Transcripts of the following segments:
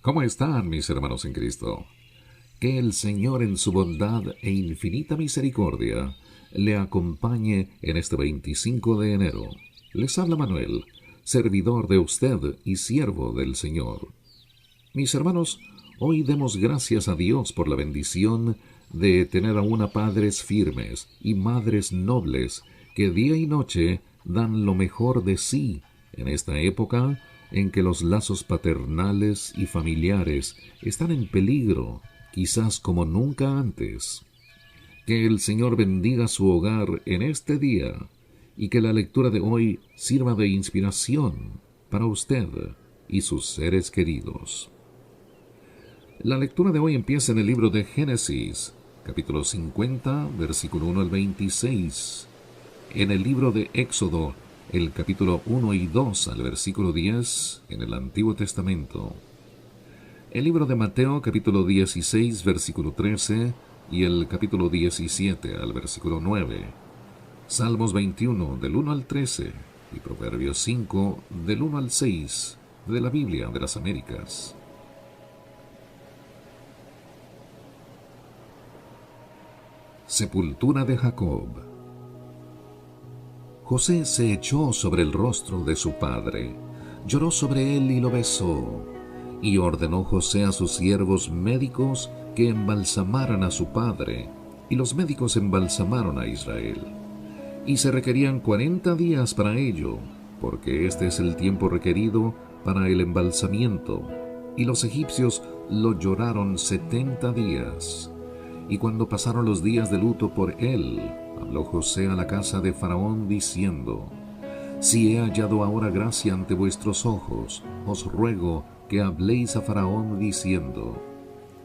¿Cómo están mis hermanos en Cristo? Que el Señor en su bondad e infinita misericordia le acompañe en este 25 de enero. Les habla Manuel, servidor de usted y siervo del Señor. Mis hermanos, hoy demos gracias a Dios por la bendición de tener aún a padres firmes y madres nobles que día y noche dan lo mejor de sí en esta época en que los lazos paternales y familiares están en peligro, quizás como nunca antes. Que el Señor bendiga su hogar en este día y que la lectura de hoy sirva de inspiración para usted y sus seres queridos. La lectura de hoy empieza en el libro de Génesis, capítulo 50, versículo 1 al 26. En el libro de Éxodo, el capítulo 1 y 2 al versículo 10 en el Antiguo Testamento. El libro de Mateo, capítulo 16, versículo 13 y el capítulo 17 al versículo 9. Salmos 21 del 1 al 13 y Proverbios 5 del 1 al 6 de la Biblia de las Américas. Sepultura de Jacob. José se echó sobre el rostro de su padre, lloró sobre él y lo besó. Y ordenó José a sus siervos médicos que embalsamaran a su padre, y los médicos embalsamaron a Israel. Y se requerían 40 días para ello, porque este es el tiempo requerido para el embalsamiento. Y los egipcios lo lloraron 70 días. Y cuando pasaron los días de luto por él, habló José a la casa de Faraón diciendo: Si he hallado ahora gracia ante vuestros ojos, os ruego que habléis a Faraón diciendo: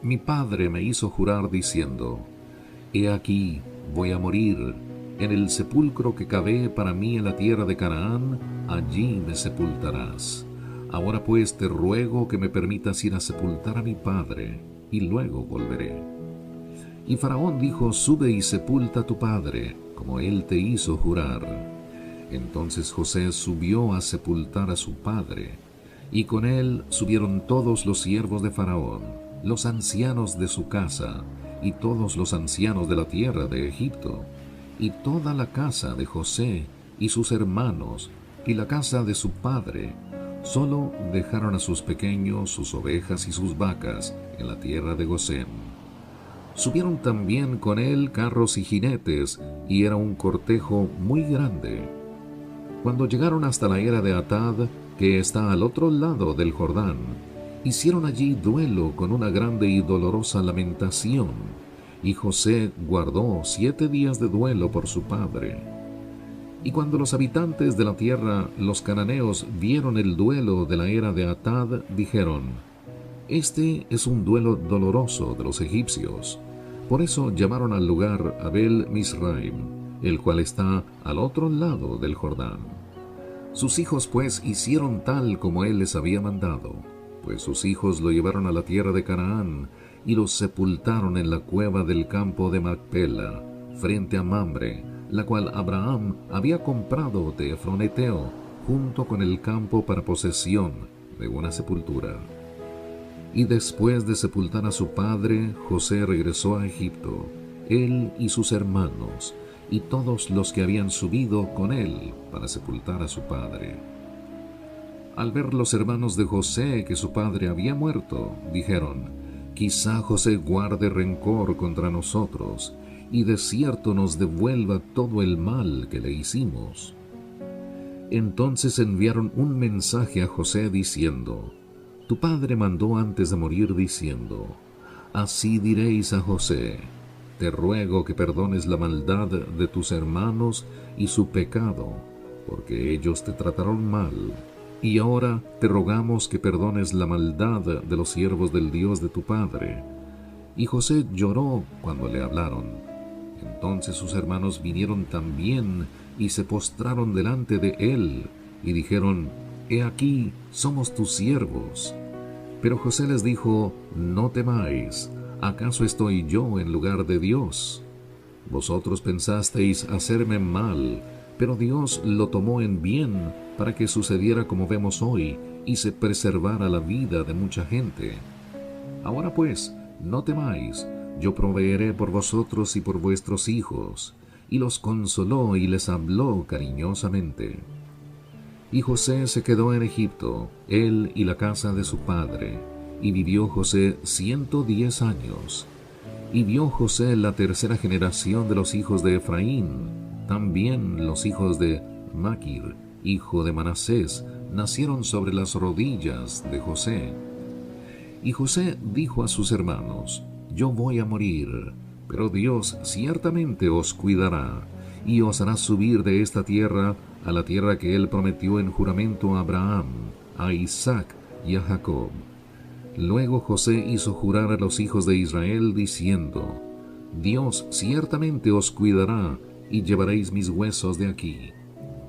Mi padre me hizo jurar diciendo: He aquí, voy a morir, en el sepulcro que cavé para mí en la tierra de Canaán, allí me sepultarás. Ahora pues te ruego que me permitas ir a sepultar a mi padre, y luego volveré. Y Faraón dijo: Sube y sepulta a tu padre, como él te hizo jurar. Entonces José subió a sepultar a su padre, y con él subieron todos los siervos de Faraón, los ancianos de su casa, y todos los ancianos de la tierra de Egipto, y toda la casa de José, y sus hermanos, y la casa de su padre. Solo dejaron a sus pequeños, sus ovejas y sus vacas en la tierra de Gosén. Subieron también con él carros y jinetes, y era un cortejo muy grande. Cuando llegaron hasta la era de Atad, que está al otro lado del Jordán, hicieron allí duelo con una grande y dolorosa lamentación, y José guardó 7 días de duelo por su padre. Y cuando los habitantes de la tierra, los cananeos, vieron el duelo de la era de Atad, dijeron: Este es un duelo doloroso de los egipcios. Por eso llamaron al lugar Abel Misraim, el cual está al otro lado del Jordán. Sus hijos pues hicieron tal como él les había mandado, pues sus hijos lo llevaron a la tierra de Canaán y lo sepultaron en la cueva del campo de Macpela, frente a Mamre, la cual Abraham había comprado de Efroneteo, junto con el campo para posesión de una sepultura. Y después de sepultar a su padre, José regresó a Egipto, él y sus hermanos, y todos los que habían subido con él para sepultar a su padre. Al ver los hermanos de José que su padre había muerto, dijeron: Quizá José guarde rencor contra nosotros, y de cierto nos devuelva todo el mal que le hicimos. Entonces enviaron un mensaje a José diciendo: Tu padre mandó antes de morir diciendo: Así diréis a José: Te ruego que perdones la maldad de tus hermanos y su pecado, porque ellos te trataron mal. Y ahora te rogamos que perdones la maldad de los siervos del Dios de tu padre. Y José lloró cuando le hablaron. Entonces sus hermanos vinieron también y se postraron delante de él, y dijeron: He aquí, somos tus siervos. Pero José les dijo: No temáis, ¿acaso estoy yo en lugar de Dios? Vosotros pensasteis hacerme mal, pero Dios lo tomó en bien para que sucediera como vemos hoy y se preservara la vida de mucha gente. Ahora pues, no temáis, yo proveeré por vosotros y por vuestros hijos. Y los consoló y les habló cariñosamente. Y José se quedó en Egipto, él y la casa de su padre, y vivió José 110 años. Y vio José la tercera generación de los hijos de Efraín, también los hijos de Maquir, hijo de Manasés, nacieron sobre las rodillas de José. Y José dijo a sus hermanos: Yo voy a morir, pero Dios ciertamente os cuidará, y os hará subir de esta tierra a la tierra que él prometió en juramento a Abraham, a Isaac y a Jacob. Luego José hizo jurar a los hijos de Israel, diciendo: Dios ciertamente os cuidará, y llevaréis mis huesos de aquí.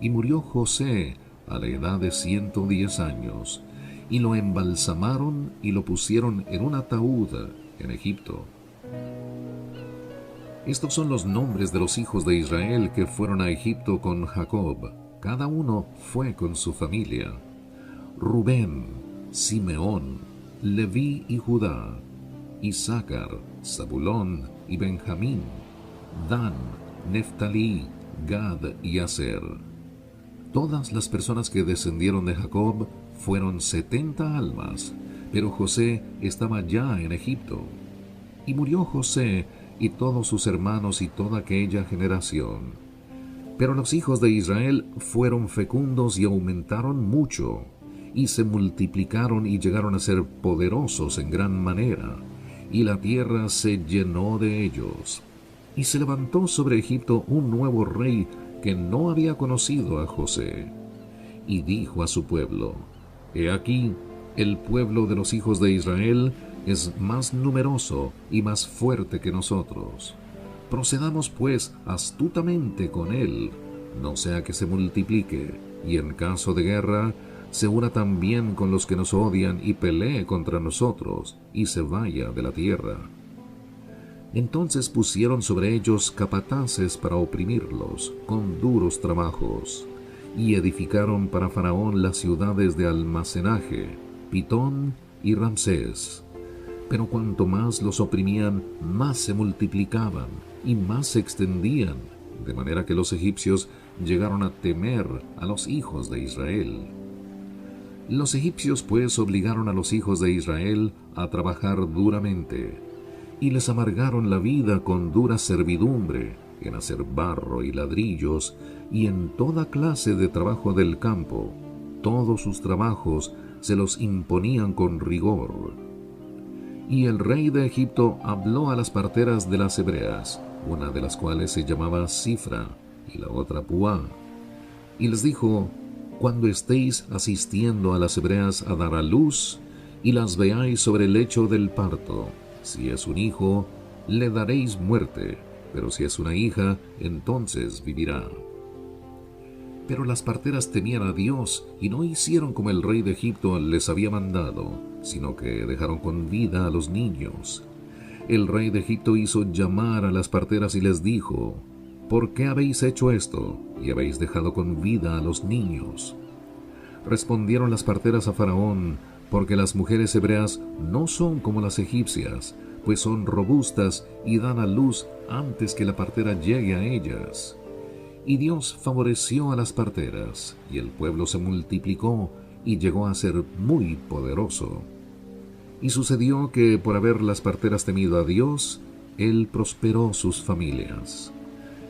Y murió José a la edad de 110 años, y lo embalsamaron y lo pusieron en un ataúd en Egipto. Estos son los nombres de los hijos de Israel que fueron a Egipto con Jacob. Cada uno fue con su familia: Rubén, Simeón, Leví y Judá, Isaacar, Zabulón y Benjamín, Dan, Neftalí, Gad y Aser. Todas las personas que descendieron de Jacob fueron 70 almas, pero José estaba ya en Egipto. Y murió José y todos sus hermanos y toda aquella generación. Pero los hijos de Israel fueron fecundos y aumentaron mucho, y se multiplicaron y llegaron a ser poderosos en gran manera, y la tierra se llenó de ellos. Y se levantó sobre Egipto un nuevo rey que no había conocido a José. Y dijo a su pueblo: He aquí, el pueblo de los hijos de Israel es más numeroso y más fuerte que nosotros. Procedamos pues astutamente con él, no sea que se multiplique, y en caso de guerra se una también con los que nos odian y pelee contra nosotros, y se vaya de la tierra. Entonces pusieron sobre ellos capataces para oprimirlos con duros trabajos, y edificaron para Faraón las ciudades de almacenaje, Pitón y Ramsés. Pero cuanto más los oprimían, más se multiplicaban y más se extendían, de manera que los egipcios llegaron a temer a los hijos de Israel. Los egipcios pues obligaron a los hijos de Israel a trabajar duramente, y les amargaron la vida con dura servidumbre, en hacer barro y ladrillos, y en toda clase de trabajo del campo. Todos sus trabajos se los imponían con rigor. Y el rey de Egipto habló a las parteras de las hebreas, una de las cuales se llamaba Sifra, y la otra Puá, y les dijo: Cuando estéis asistiendo a las hebreas a dar a luz, y las veáis sobre el lecho del parto, si es un hijo, le daréis muerte, pero si es una hija, entonces vivirá. Pero las parteras temían a Dios y no hicieron como el rey de Egipto les había mandado, sino que dejaron con vida a los niños. El rey de Egipto hizo llamar a las parteras y les dijo: ¿Por qué habéis hecho esto y habéis dejado con vida a los niños? Respondieron las parteras a Faraón: Porque las mujeres hebreas no son como las egipcias, pues son robustas y dan a luz antes que la partera llegue a ellas. Y Dios favoreció a las parteras, y el pueblo se multiplicó y llegó a ser muy poderoso. Y sucedió que por haber las parteras temido a Dios, él prosperó sus familias.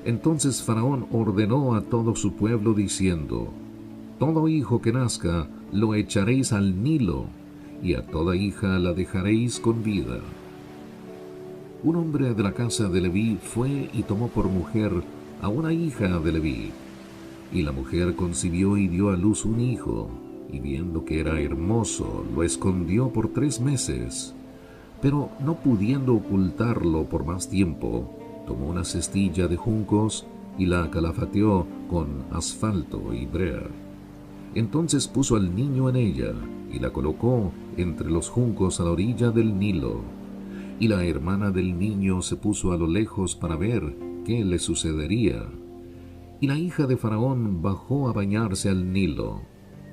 Entonces Faraón ordenó a todo su pueblo diciendo: Todo hijo que nazca lo echaréis al Nilo, y a toda hija la dejaréis con vida. Un hombre de la casa de Leví fue y tomó por mujer a una hija de Leví. Y la mujer concibió y dio a luz un hijo, y viendo que era hermoso, lo escondió por 3 meses. Pero no pudiendo ocultarlo por más tiempo, tomó una cestilla de juncos y la calafateó con asfalto y brea. Entonces puso al niño en ella, y la colocó entre los juncos a la orilla del Nilo. Y la hermana del niño se puso a lo lejos para ver qué le sucedería. Y la hija de Faraón bajó a bañarse al Nilo,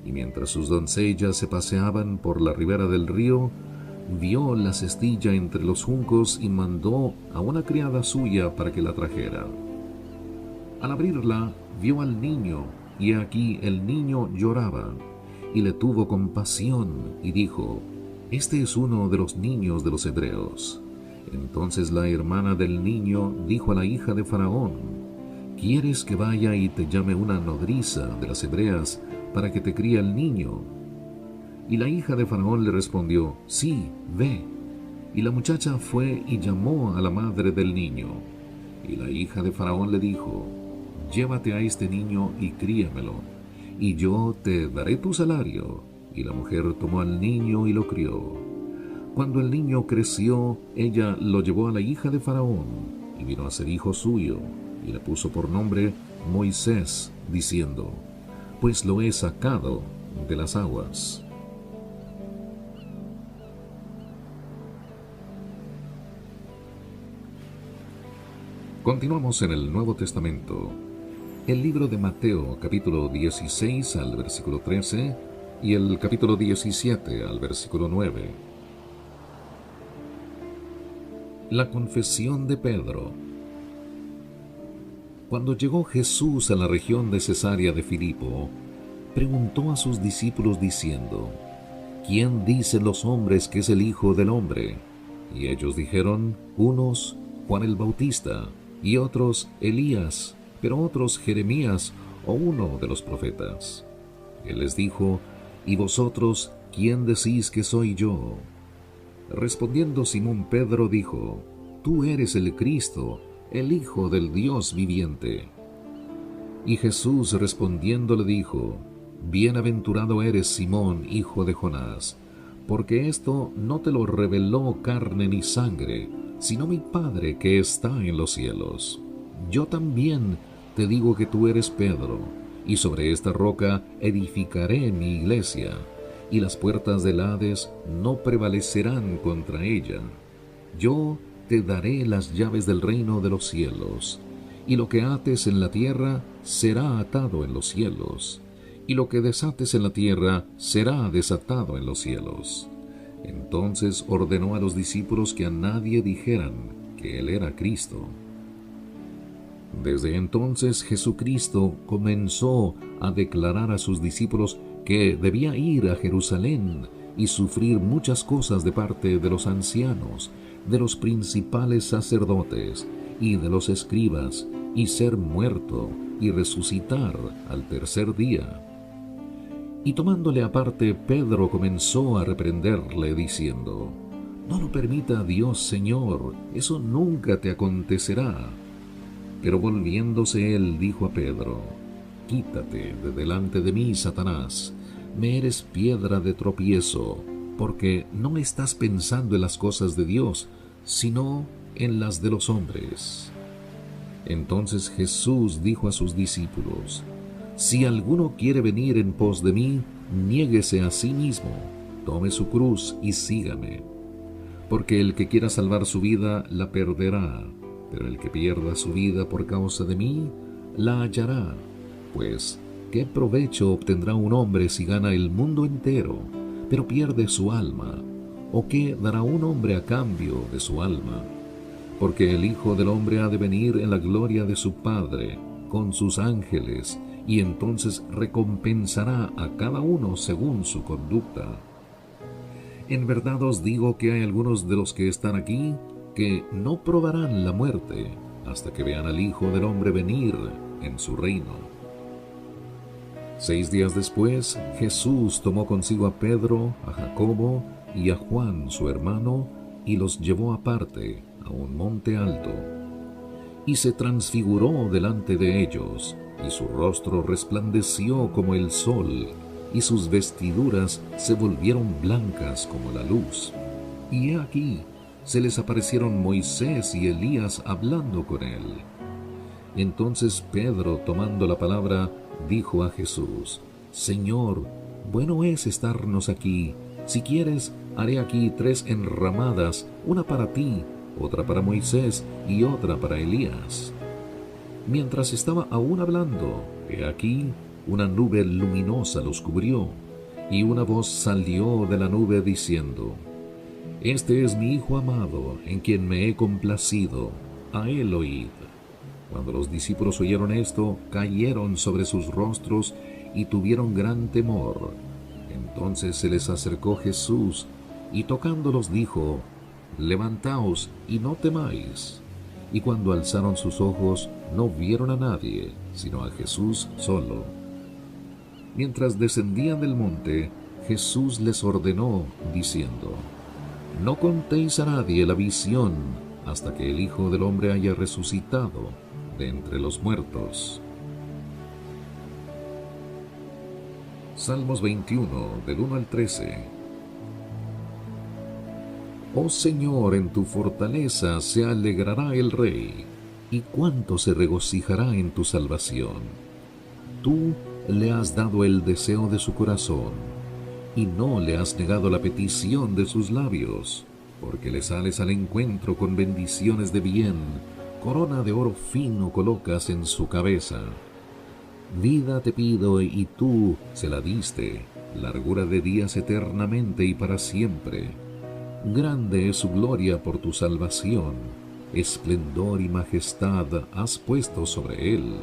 y mientras sus doncellas se paseaban por la ribera del río, vio la cestilla entre los juncos y mandó a una criada suya para que la trajera. Al abrirla, vio al niño, y aquí el niño lloraba, y le tuvo compasión, y dijo: Este es uno de los niños de los hebreos. Entonces la hermana del niño dijo a la hija de Faraón: ¿Quieres que vaya y te llame una nodriza de las hebreas para que te críe el niño? Y la hija de Faraón le respondió: Sí, ve. Y la muchacha fue y llamó a la madre del niño. Y la hija de Faraón le dijo: Llévate a este niño y críamelo, y yo te daré tu salario. Y la mujer tomó al niño y lo crió. Cuando el niño creció, ella lo llevó a la hija de Faraón, y vino a ser hijo suyo, y le puso por nombre Moisés, diciendo: Pues lo he sacado de las aguas. Continuamos en el Nuevo Testamento. El libro de Mateo, capítulo 16 al versículo 13, y el capítulo 17 al versículo 9. La confesión de Pedro. Cuando llegó Jesús a la región de Cesarea de Filipo, preguntó a sus discípulos diciendo: ¿Quién dicen los hombres que es el Hijo del Hombre? Y ellos dijeron: unos, Juan el Bautista, y otros, Elías, pero otros, Jeremías o uno de los profetas. Él les dijo: ¿Y vosotros quién decís que soy yo? Respondiendo Simón Pedro dijo: Tú eres el Cristo, el Hijo del Dios viviente. Y Jesús respondiendo le dijo: Bienaventurado eres, Simón, hijo de Jonás, porque esto no te lo reveló carne ni sangre, sino mi Padre que está en los cielos. Yo también te digo que tú eres Pedro, y sobre esta roca edificaré mi iglesia, y las puertas del Hades no prevalecerán contra ella. Yo te daré las llaves del reino de los cielos, y lo que ates en la tierra será atado en los cielos, y lo que desates en la tierra será desatado en los cielos. Entonces ordenó a los discípulos que a nadie dijeran que él era Cristo. Desde entonces Jesucristo comenzó a declarar a sus discípulos que debía ir a Jerusalén y sufrir muchas cosas de parte de los ancianos, de los principales sacerdotes y de los escribas, y ser muerto y resucitar al tercer día. Y tomándole aparte, Pedro comenzó a reprenderle, diciendo: No lo permita Dios, Señor, eso nunca te acontecerá. Pero volviéndose él, dijo a Pedro: Quítate de delante de mí, Satanás, me eres piedra de tropiezo, porque no estás pensando en las cosas de Dios, sino en las de los hombres. Entonces Jesús dijo a sus discípulos: Si alguno quiere venir en pos de mí, niéguese a sí mismo, tome su cruz y sígame. Porque el que quiera salvar su vida, la perderá, pero el que pierda su vida por causa de mí, la hallará. Pues, ¿qué provecho obtendrá un hombre si gana el mundo entero, pero pierde su alma? ¿O qué dará un hombre a cambio de su alma? Porque el Hijo del Hombre ha de venir en la gloria de su Padre, con sus ángeles, y entonces recompensará a cada uno según su conducta. En verdad os digo que hay algunos de los que están aquí que no probarán la muerte hasta que vean al Hijo del Hombre venir en su reino. 6 días después, Jesús tomó consigo a Pedro, a Jacobo y a Juan su hermano, y los llevó aparte a un monte alto. Y se transfiguró delante de ellos, y su rostro resplandeció como el sol, y sus vestiduras se volvieron blancas como la luz. Y he aquí, se les aparecieron Moisés y Elías hablando con él. Entonces Pedro, tomando la palabra, dijo a Jesús: Señor, bueno es estarnos aquí. Si quieres, haré aquí 3 enramadas, una para ti, otra para Moisés y otra para Elías. Mientras estaba aún hablando, he aquí, una nube luminosa los cubrió, y una voz salió de la nube diciendo: Este es mi Hijo amado, en quien me he complacido. A él oíd. Cuando los discípulos oyeron esto, cayeron sobre sus rostros y tuvieron gran temor. Entonces se les acercó Jesús, y tocándolos dijo: Levantaos y no temáis. Y cuando alzaron sus ojos, no vieron a nadie, sino a Jesús solo. Mientras descendían del monte, Jesús les ordenó, diciendo: No contéis a nadie la visión hasta que el Hijo del Hombre haya resucitado de entre los muertos. Salmos 21, del 1 al 13. Oh Señor, en tu fortaleza se alegrará el Rey, y cuánto se regocijará en tu salvación. Tú le has dado el deseo de su corazón, y no le has negado la petición de sus labios, porque le sales al encuentro con bendiciones de bien, corona de oro fino colocas en su cabeza. Vida te pido y tú se la diste, largura de días eternamente y para siempre. Grande es su gloria por tu salvación, esplendor y majestad has puesto sobre él.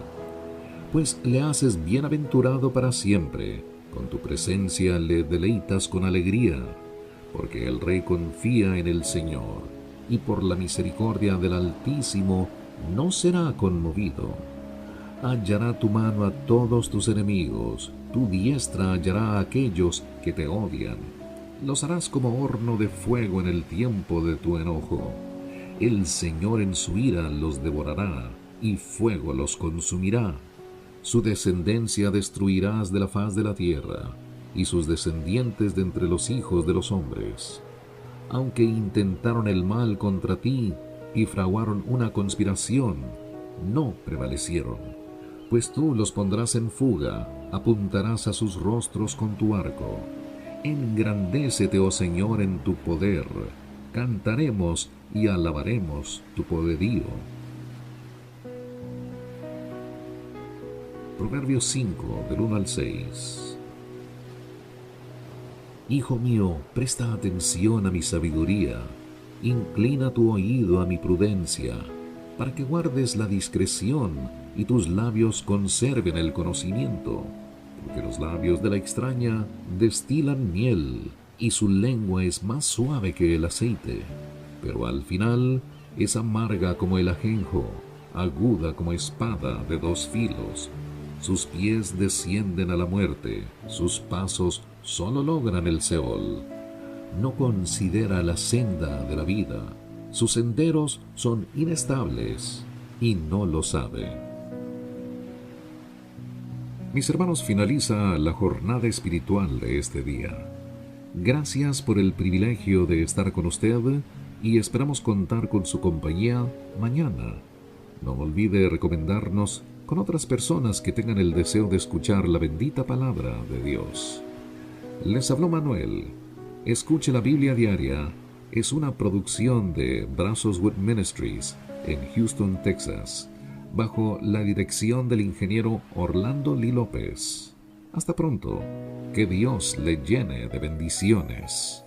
Pues le haces bienaventurado para siempre, con tu presencia le deleitas con alegría, porque el Rey confía en el Señor, y por la misericordia del Altísimo no será conmovido. Hallará tu mano a todos tus enemigos, tu diestra hallará a aquellos que te odian. Los harás como horno de fuego en el tiempo de tu enojo. El Señor en su ira los devorará, y fuego los consumirá. Su descendencia destruirás de la faz de la tierra, y sus descendientes de entre los hijos de los hombres. Aunque intentaron el mal contra ti y fraguaron una conspiración, no prevalecieron. Pues tú los pondrás en fuga, apuntarás a sus rostros con tu arco. Engrandécete, oh Señor, en tu poder. Cantaremos y alabaremos tu poderío. Proverbios 5, del 1 al 6. Hijo mío, presta atención a mi sabiduría, inclina tu oído a mi prudencia, para que guardes la discreción y tus labios conserven el conocimiento, porque los labios de la extraña destilan miel, y su lengua es más suave que el aceite, pero al final es amarga como el ajenjo, aguda como espada de dos filos. Sus pies descienden a la muerte, sus pasos solo logran el Seol. No considera la senda de la vida, sus senderos son inestables y no lo sabe. Mis hermanos, finaliza la jornada espiritual de este día. Gracias por el privilegio de estar con usted y esperamos contar con su compañía mañana. No olvide recomendarnos con otras personas que tengan el deseo de escuchar la bendita palabra de Dios. Les habló Manuel. Escuche la Biblia Diaria. Es una producción de Brazoswood Ministries en Houston, Texas, bajo la dirección del ingeniero Orlando Lee López. Hasta pronto. Que Dios le llene de bendiciones.